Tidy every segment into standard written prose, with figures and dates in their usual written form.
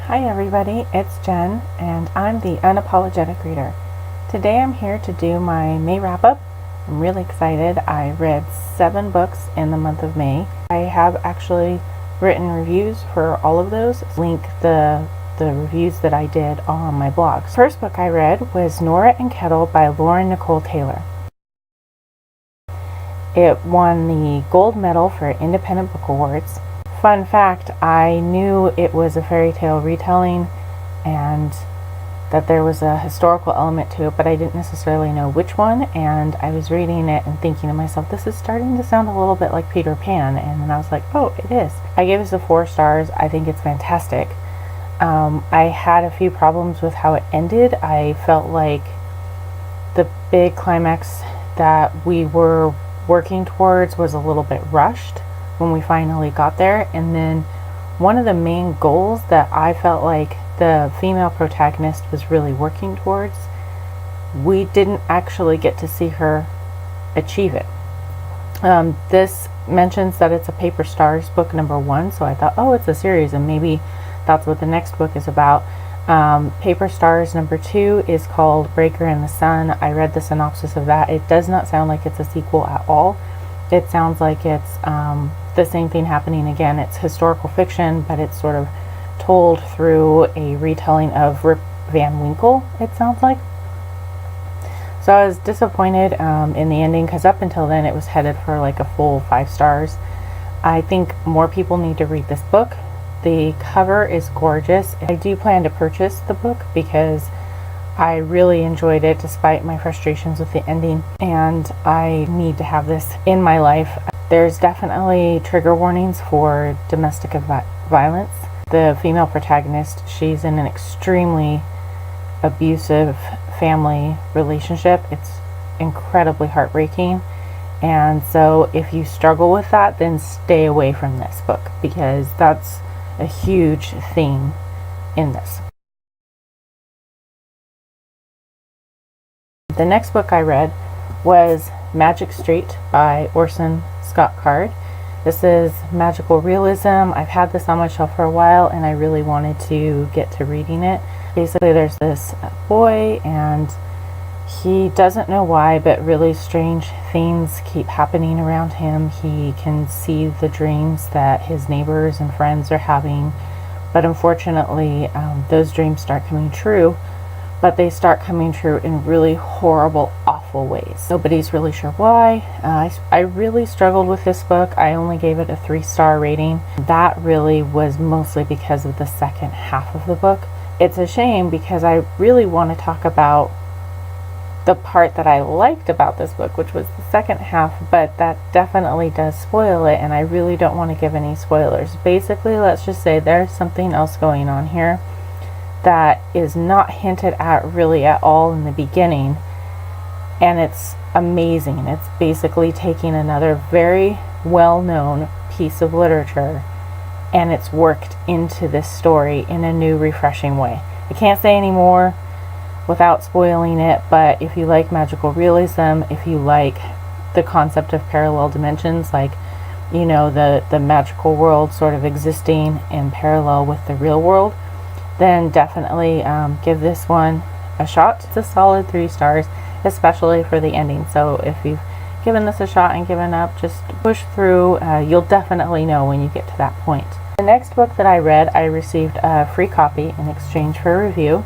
Hi everybody, it's Jen and I'm the Unapologetic Reader. Today I'm here to do my May wrap-up. I'm really excited. I read 7 books in the month of May. I have actually written reviews for all of those. Link the reviews that I did on my blog. First book I read was Nora and Kettle by Lauren Nicole Taylor. It won the gold medal for Independent Book Awards. Fun fact, I knew it was a fairy tale retelling and that there was a historical element to it, but I didn't necessarily know which one, and I was reading it and thinking to myself, this is starting to sound a little bit like Peter Pan, and then I was like, oh, it is. I gave it 4 stars. I think it's fantastic. I had a few problems with how it ended. I felt like the big climax that we were working towards was a little bit rushed when we finally got there, and then one of the main goals that I felt like the female protagonist was really working towards, we didn't actually get to see her achieve it. This mentions that it's a Paper Stars book number 1, so I thought, oh, it's a series and maybe that's what the next book is about. Paper Stars number 2 is called Breaker in the Sun. I read the synopsis of that. It does not sound like it's a sequel at all. It sounds like it's the same thing happening again. It's historical fiction, but it's sort of told through a retelling of Rip Van Winkle, it sounds like. So I was disappointed in the ending, because up until then it was headed for like a full 5 stars. I think more people need to read this book. The cover is gorgeous. I do plan to purchase the book because I really enjoyed it despite my frustrations with the ending, and I need to have this in my life. There's definitely trigger warnings for domestic violence. The female protagonist, she's in an extremely abusive family relationship. It's incredibly heartbreaking, and so if you struggle with that, then stay away from this book, because that's a huge theme in this. The next book I read was Magic Street by Orson Scott Card. This is magical realism. I've had this on my shelf for a while and I really wanted to get to reading it. Basically, there's this boy and he doesn't know why, but really strange things keep happening around him. He can see the dreams that his neighbors and friends are having, but unfortunately those dreams start coming true. But they start coming true in really horrible, awful ways. Nobody's really sure why. I really struggled with this book. I only gave it a 3-star rating. That really was mostly because of the second half of the book. It's a shame because I really want to talk about the part that I liked about this book, which was the second half, but that definitely does spoil it, and I really don't want to give any spoilers. Basically, let's just say there's something else going on here that is not hinted at really at all in the beginning, and it's amazing. It's basically taking another very well-known piece of literature and it's worked into this story in a new, refreshing way. I can't say any more without spoiling it, but if you like magical realism, if you like the concept of parallel dimensions, like, you know, the magical world sort of existing in parallel with the real world, then definitely give this one a shot. It's a solid 3 stars, especially for the ending. So if you've given this a shot and given up, just push through. You'll definitely know when you get to that point. The next book that I read, I received a free copy in exchange for a review.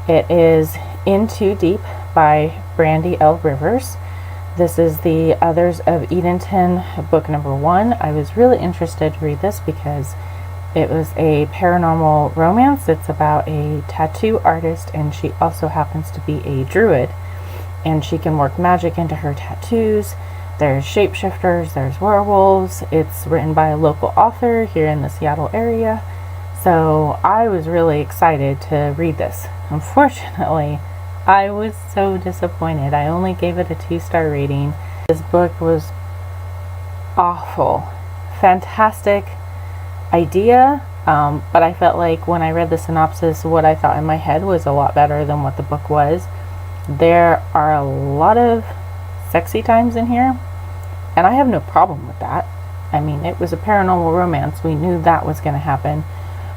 It is In Too Deep by Brandy L. Rivers. This is the Others of Edenton, book number 1. I was really interested to read this because it was a paranormal romance. It's about a tattoo artist, and she also happens to be a druid, and she can work magic into her tattoos. There's shapeshifters, there's werewolves. It's written by a local author here in the Seattle area, so I was really excited to read this. Unfortunately, I was so disappointed. I only gave it a 2-star rating. This book was awful. Fantastic idea, but I felt like when I read the synopsis, what I thought in my head was a lot better than what the book was. There are a lot of sexy times in here, and I have no problem with that. I mean, it was a paranormal romance. We knew that was going to happen.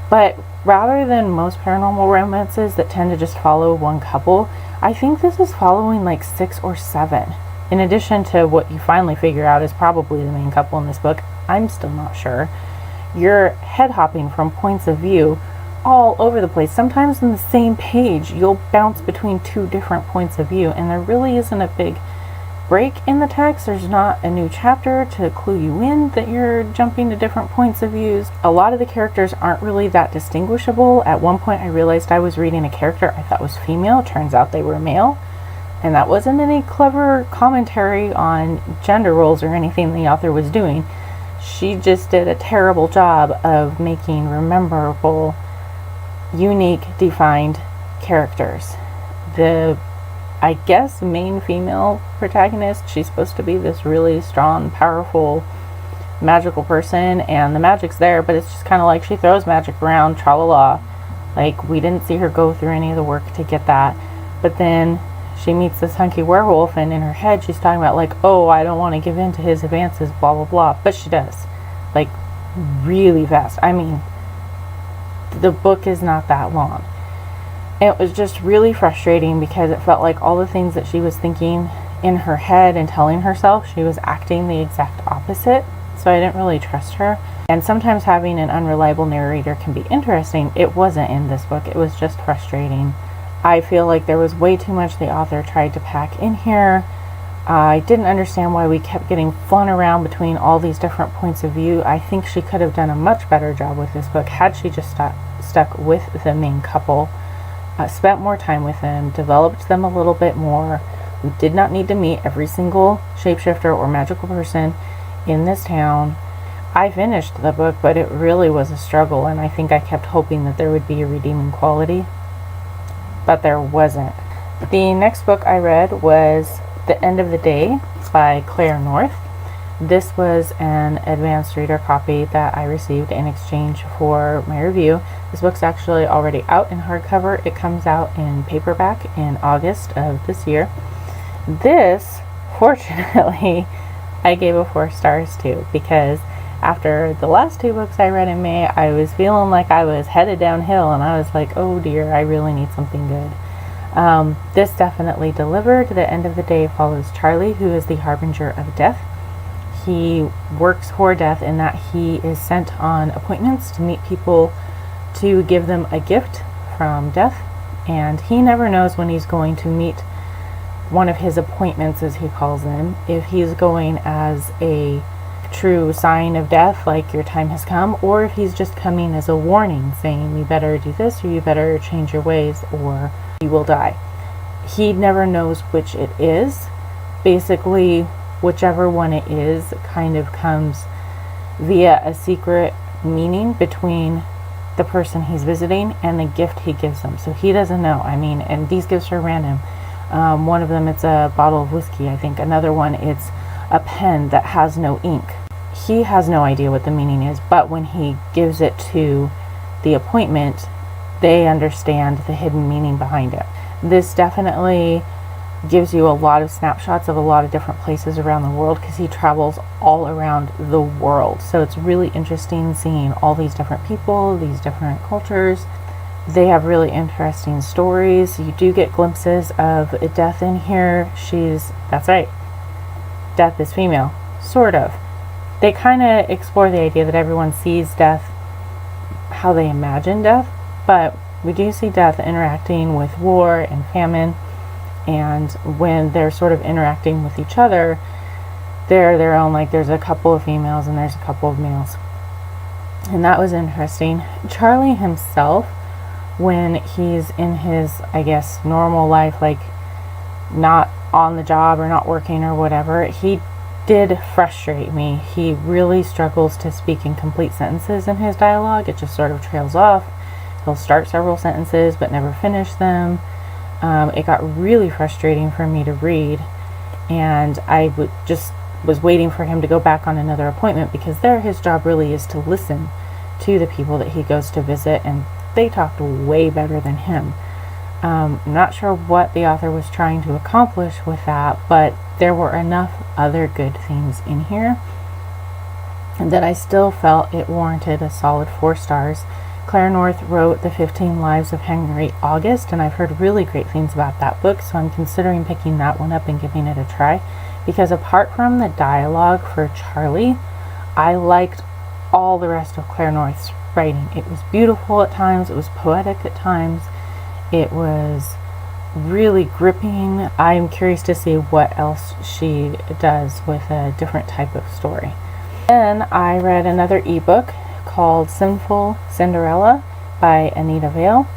But rather than most paranormal romances that tend to just follow one couple, I think this is following like 6 or 7. In addition to what you finally figure out is probably the main couple in this book, I'm still not sure. You're head hopping from points of view all over the place. Sometimes in the same page, you'll bounce between 2 different points of view, and there really isn't a big break in the text. There's not a new chapter to clue you in that you're jumping to different points of views. A lot of the characters aren't really that distinguishable. At one point I realized I was reading a character I thought was female. Turns out they were male. And that wasn't any clever commentary on gender roles or anything the author was doing. She just did a terrible job of making memorable, unique, defined characters. The I guess main female protagonist, she's supposed to be this really strong, powerful, magical person, and the magic's there, but it's just kind of like she throws magic around, tra-la-la. Like, we didn't see her go through any of the work to get that. But then she meets this hunky werewolf, and in her head she's talking about like, oh, I don't want to give in to his advances, blah blah blah. But she does, like, really fast. I mean, the book is not that long. It was just really frustrating because it felt like all the things that she was thinking in her head and telling herself, she was acting the exact opposite. So I didn't really trust her. And sometimes having an unreliable narrator can be interesting. It wasn't in this book. It was just frustrating. I feel like there was way too much the author tried to pack in here. I didn't understand why we kept getting flung around between all these different points of view. I think she could have done a much better job with this book had she just stuck with the main couple. Spent more time with them, developed them a little bit more. We did not need to meet every single shapeshifter or magical person in this town. I finished the book, but it really was a struggle, and I think I kept hoping that there would be a redeeming quality, but there wasn't. The next book I read was The End of the Day by Claire North. This was an advanced reader copy that I received in exchange for my review. This book's actually already out in hardcover. It comes out in paperback in August of this year. This, fortunately, I gave a 4 stars to, because after the last 2 books I read in May, I was feeling like I was headed downhill, and I was like, oh dear, I really need something good. This definitely delivered. The End of the Day follows Charlie, who is the harbinger of death. He works for death in that he is sent on appointments to meet people to give them a gift from death, and he never knows when he's going to meet one of his appointments, as he calls them, if he's going as a true sign of death, like your time has come, or if he's just coming as a warning saying you better do this or you better change your ways or you will die. He never knows which it is. Basically, whichever one it is kind of comes via a secret meaning between the person he's visiting and the gift he gives them. So he doesn't know. I mean, and these gifts are random. One of them, it's a bottle of whiskey, I think. Another one, it's a pen that has no ink. He has no idea what the meaning is, but when he gives it to the appointment, they understand the hidden meaning behind it. This definitely gives you a lot of snapshots of a lot of different places around the world, because he travels all around the world. So it's really interesting seeing all these different people, these different cultures. They have really interesting stories. You do get glimpses of death in here. That's right, death is female, sort of. They kind of explore the idea that everyone sees death how they imagine death, but we do see death interacting with war and famine, and when they're sort of interacting with each other, they're their own, like there's a couple of females and there's a couple of males. And that was interesting. Charlie himself, when he's in his, I guess, normal life, like not on the job or not working or whatever, he did frustrate me. He really struggles to speak in complete sentences in his dialogue. It just sort of trails off. He'll start several sentences but never finish them. It got really frustrating for me to read, and I was waiting for him to go back on another appointment, because his job really is to listen to the people that he goes to visit, and they talked way better than him. I'm not sure what the author was trying to accomplish with that, but there were enough other good things in here that I still felt it warranted a solid 4 stars. Claire North wrote The 15 Lives of Henry August, and I've heard really great things about that book, so I'm considering picking that one up and giving it a try, because apart from the dialogue for Charlie, I liked all the rest of Claire North's writing. It was beautiful at times, it was poetic at times, it was really gripping. I'm curious to see what else she does with a different type of story. Then I read another ebook called Sinful Cinderella by Anita Vale.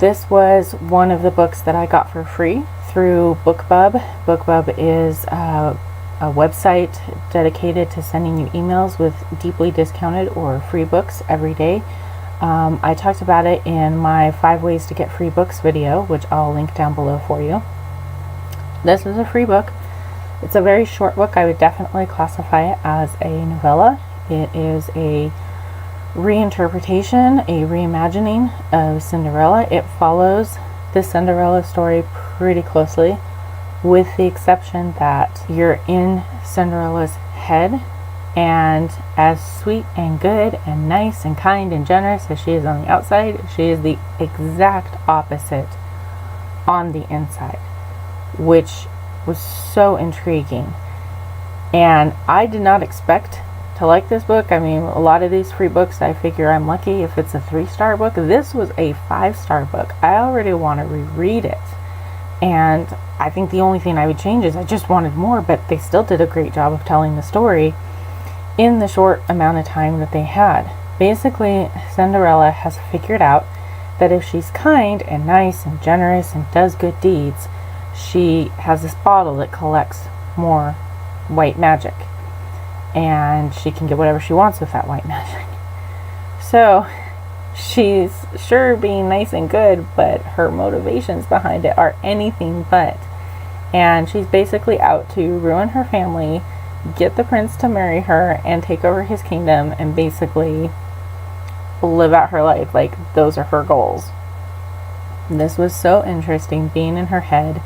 This was one of the books that I got for free through BookBub. BookBub is a website dedicated to sending you emails with deeply discounted or free books every day. I talked about it in my 5 ways to get free books video, which I'll link down below for you. This is a free book. It's a very short book. I would definitely classify it as a novella. It is a reinterpretation, a reimagining of Cinderella. It follows the Cinderella story pretty closely, with the exception that you're in Cinderella's head, and as sweet and good and nice and kind and generous as she is on the outside, she is the exact opposite on the inside, which was so intriguing. And I did not expect to like this book. I mean, a lot of these free books, I figure I'm lucky if it's a 3-star book. This was a 5-star book. I already want to reread it, and I think the only thing I would change is I just wanted more, but they still did a great job of telling the story in the short amount of time that they had. Basically, Cinderella has figured out that if she's kind and nice and generous and does good deeds, she has this bottle that collects more white magic, and she can get whatever she wants with that white magic. So she's sure being nice and good, but her motivations behind it are anything but. And she's basically out to ruin her family, get the prince to marry her, and take over his kingdom, and basically live out her life. Like, those are her goals. This was so interesting, being in her head,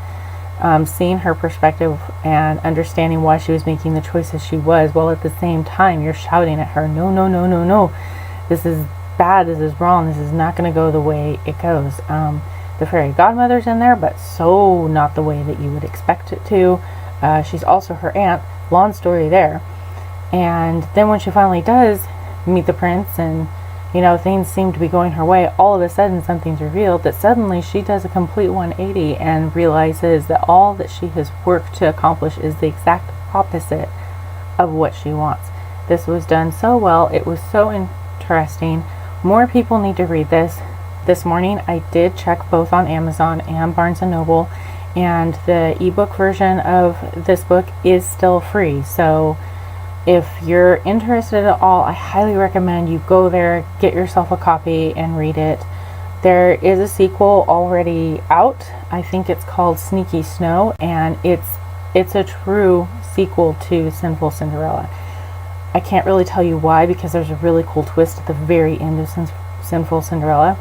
seeing her perspective and understanding why she was making the choices she was, while at the same time you're shouting at her, no, no, no, no, no, this is bad, this is wrong, this is not going to go the way it goes. The fairy godmother's in there, but so not the way that you would expect it to. She's also her aunt. Long story there. And then when she finally does meet the prince, and things seem to be going her way, all of a sudden something's revealed that suddenly she does a complete 180 and realizes that all that she has worked to accomplish is the exact opposite of what she wants. This was done so well. It was so interesting. More people need to read this. This morning I did check both on Amazon and Barnes & Noble, and the ebook version of this book is still free. So if you're interested at all, I highly recommend you go there, get yourself a copy, and read it. There is a sequel already out. I think it's called Sneaky Snow, and it's a true sequel to Sinful Cinderella. I can't really tell you why, because there's a really cool twist at the very end of Sinful Cinderella.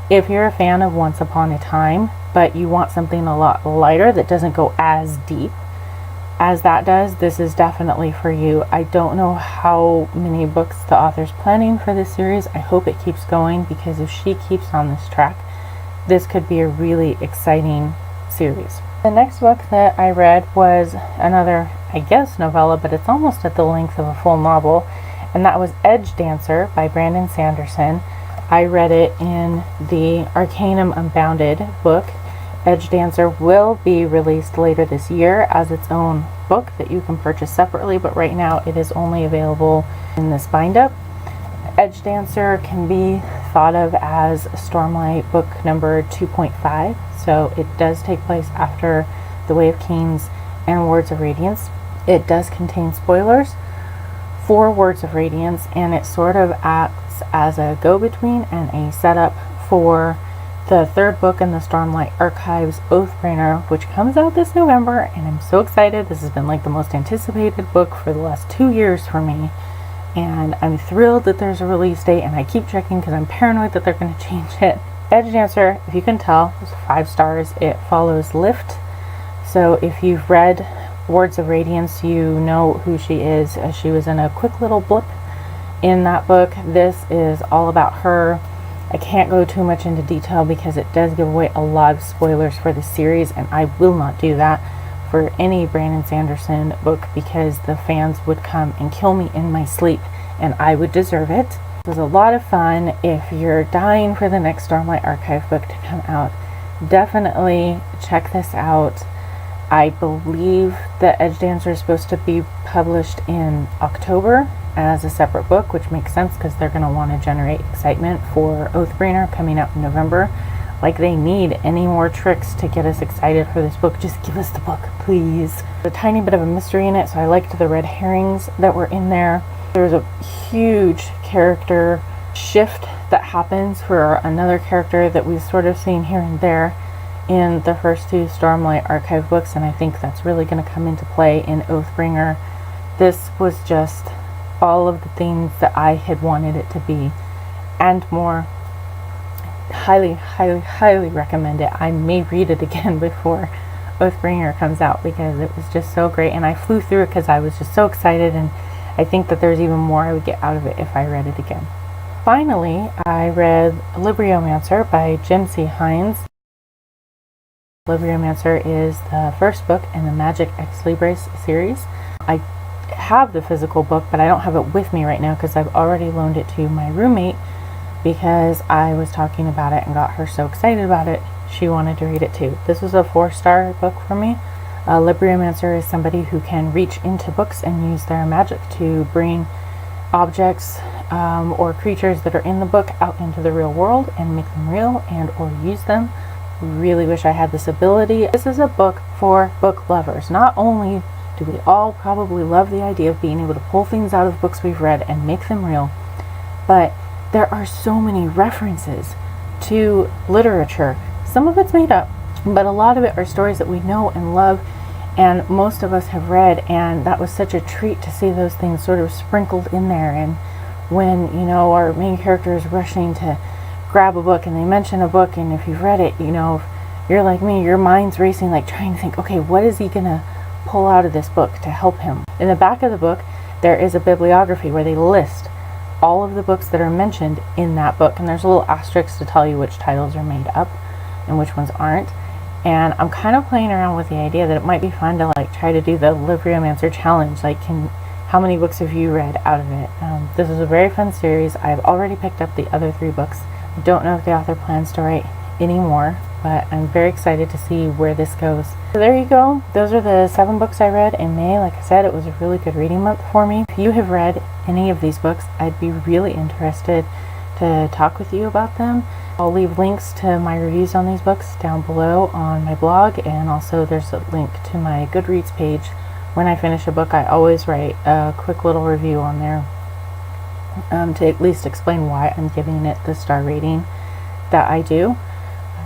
If you're a fan of Once Upon a Time, but you want something a lot lighter that doesn't go as deep as that does, this is definitely for you. I don't know how many books the author's planning for this series. I hope it keeps going, because if she keeps on this track, this could be a really exciting series. The next book that I read was another, I guess, novella, but it's almost at the length of a full novel, and that was Edge Dancer by Brandon Sanderson. I read it in the Arcanum Unbounded book. Edge Dancer will be released later this year as its own book that you can purchase separately, but right now it is only available in this bind-up. Edge Dancer can be thought of as Stormlight book number 2.5, so it does take place after The Way of Kings and Words of Radiance. It does contain spoilers for Words of Radiance, and it sort of acts as a go-between and a setup for the third book in the Stormlight Archives, Oathbringer, which comes out this November, and I'm so excited. This has been like the most anticipated book for the last 2 years for me, and I'm thrilled that there's a release date, and I keep checking because I'm paranoid that they're going to change it. Edge Dancer, if you can tell, is 5 stars. It follows Lift, so if you've read Words of Radiance, you know who she is. She was in a quick little blip in that book. This is all about her. I can't go too much into detail because it does give away a lot of spoilers for the series, and I will not do that for any Brandon Sanderson book because the fans would come and kill me in my sleep, and I would deserve it. It was a lot of fun. If you're dying for the next Stormlight Archive book to come out, definitely check this out. I believe the Edge Dancer is supposed to be published in October as a separate book, which makes sense because they're going to want to generate excitement for Oathbringer coming out in November. Like they need any more tricks to get us excited for this book. Just give us the book, please. A tiny bit of a mystery in it, so I liked the red herrings that were in there. There's a huge character shift that happens for another character that we've sort of seen here and there in the first two Stormlight Archive books, and I think that's really going to come into play in Oathbringer. This was just all of the things that I had wanted it to be and more. Highly, highly, highly recommend it. I may read it again before Oathbringer comes out because it was just so great, and I flew through it because I was just so excited, and I think that there's even more I would get out of it if I read it again. Finally, I read Librium Answer by Jim C. Hines. Librium Answer is the first book in the Magic Ex Libris series. I have the physical book, but I don't have it with me right now because I've already loaned it to my roommate because I was talking about it and got her so excited about it, she wanted to read it too. This was a 4-star book for me. Librium Answer is somebody who can reach into books and use their magic to bring objects or creatures that are in the book out into the real world and make them real and or use them. Really wish I had this ability. This is a book for book lovers. Not only do we all probably love the idea of being able to pull things out of books we've read and make them real, but there are so many references to literature. Some of it's made up, but a lot of it are stories that we know and love and most of us have read, and that was such a treat to see those things sort of sprinkled in there. And when, you know, our main character is rushing to grab a book and they mention a book, and if you've read it, you know, if you're like me, your mind's racing, like trying to think, okay, what is he gonna pull out of this book to help him? In the back of the book there is a bibliography where they list all of the books that are mentioned in that book, and there's a little asterisk to tell you which titles are made up and which ones aren't. And I'm kind of playing around with the idea that it might be fun to like try to do the Librium Answer challenge, like how many books have you read out of it? This is a very fun series. I've already picked up the other 3 books. I don't know if the author plans to write any more, but I'm very excited to see where this goes. So there you go. Those are the 7 books I read in May. Like I said, it was a really good reading month for me. If you have read any of these books, I'd be really interested to talk with you about them. I'll leave links to my reviews on these books down below on my blog, and also there's a link to my Goodreads page. When I finish a book, I always write a quick little review on there to at least explain why I'm giving it the star rating that I do.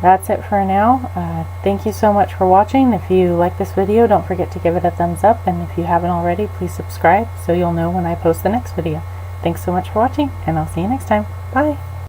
That's it for now. Thank you so much for watching. If you like this video, don't forget to give it a thumbs up, and if you haven't already, please subscribe so you'll know when I post the next video. Thanks so much for watching, and I'll see you next time. Bye!